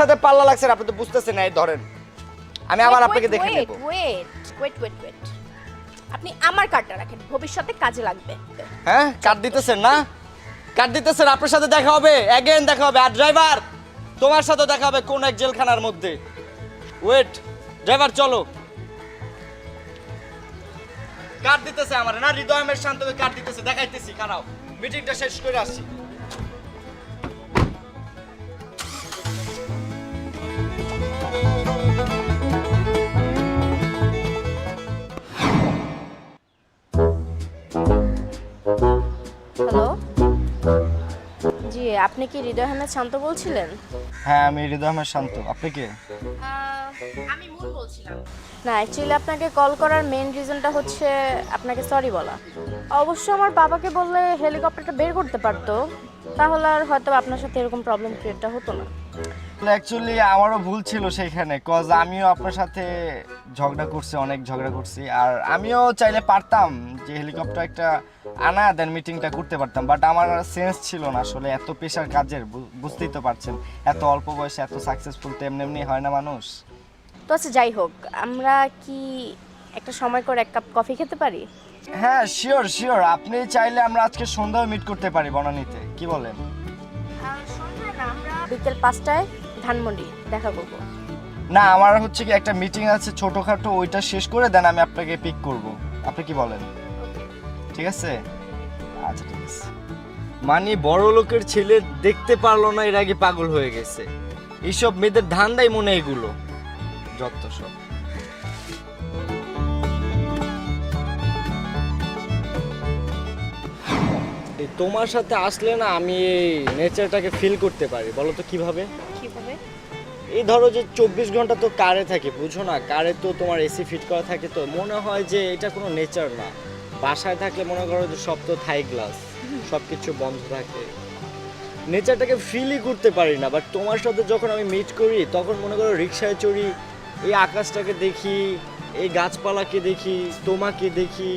সাথে পাল্লা লাগছে আপনি তো বুঝতেছেন না। এই ধরেন আমি আবার আপনাকে দেখে নেব। ওয়েট আপনি আমার কার্ডটা রাখেন, ভবিষ্যতে কাজে লাগবে। হ্যাঁ কাট দিতেছেন না? কাট দিতেছেন, আপনার সাথে দেখা হবে, অ্যাগেন দেখা হবে। আর ড্রাইভার তোমার সাথে দেখা হবে কোন এক জেলখানার মধ্যে। ওয়েট ড্রাইভার চলো। কাট দিতেছে আমার না, হৃদয় আহমেদ শান্তকে কাট দিতেছে, দেখাইতেছি, খারাপ মিটিংটা শেষ করে আসছি। হ্যালো, জি আপনি কি হৃদয় আহমেদ শান্ত বলছিলেন? হ্যাঁ আমি হৃদয় আহমেদ শান্ত, আপনি কে? আমি মুন বলছিলাম। না অ্যাকচুয়ালি আপনাকে কল করার মেইন রিজনটা হচ্ছে আপনাকে সরি বলা। অবশ্য আমার বাবাকে বললে হেলিকপ্টারটা বের করতে পারতো, তাহলে আর হয়তো আপনার সাথে এরকম প্রবলেম ক্রিয়েটটা হতো না। অ্যাকচুয়ালি আমারও ভুল ছিল সেইখানে, কজ আমিও আপনার সাথে ঝগড়া করছি, অনেক ঝগড়া করছি। আর আমিও চাইলে পারতাম যে হেলিকপ্টার একটা আনা দেন মিটিংটা করতে পারতাম, বাট আমার সেন্স ছিল না আসলে। এত পেশার কাজের বুঝতেই তো পারছেন, এত অল্প বয়সে এত সাকসেসফুল তো এমনি এমনি হয় না মানুষ। তো আচ্ছা যাই হোক, আমরা কি একটা সময় করে এক কাপ কফি খেতে পারি? হ্যাঁ শিওর শিওর, আপনি চাইলে আমরা আজকে সন্ধ্যায় মিট করতে পারি বনানীতে, কি বলেন? আমরা বিকেল 5টায় ধানমন্ডি দেখা করব। না আমার হচ্ছে কি একটা মিটিং আছে ছোটখাটো, ওইটা শেষ করে দেন আমি আপনাকে পিক করব, আপনি কি বলেন? ঠিক আছে, আচ্ছা ঠিক আছে। মানে বড় লোকের ছেলে দেখতে পারলো না, এর আগে পাগল হয়ে গেছে। এইসব মেয়েদের ধান্দাই মনে এগুলো, যত সব। তোমার সাথে আসলে না আমি এই নেচারটাকে ফিল করতে পারি। বলো তো কিভাবে? কিভাবে? এই ধরো যে 24 ঘন্টা তো কারে থাকে, বুঝো না, কারে তো তোমার এসি ফিট করা থাকে, তো মনে হয় যে এটা কোনো নেচার না। বাসায় থাকলে মনে করো যে সব তো থাই গ্লাস, সব কিছু বন্ধ থাকে, নেচারটাকে ফিলই করতে পারি না। বাট তোমার সাথে যখন আমি মিট করি তখন মনে করো রিক্সায় চড়ি, এই আকাশটাকে দেখি, এই গাছপালাকে দেখি, তোমাকে দেখি,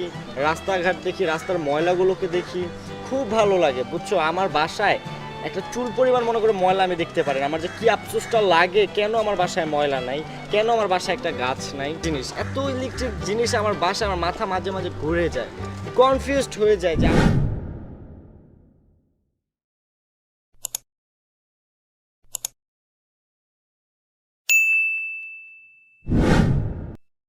রাস্তাঘাট দেখি, রাস্তার ময়লাগুলোকে দেখি, খুব ভালো লাগে বুঝছো। আমার বাসায় একটা চুল পরিমাণ মনে করে ময়লা আমি দেখতে পারি না, আমার যে কি আফসোসটা লাগে, কেন আমার বাসায় ময়লা নাই, কেন আমার বাসায় একটা গাছ নাই। জিনিস এত ইলেকট্রিক জিনিস আমার বাসায়, আমার মাথা মাঝে মাঝে ঘুরে যায়, কনফিউজড হয়ে যায় যে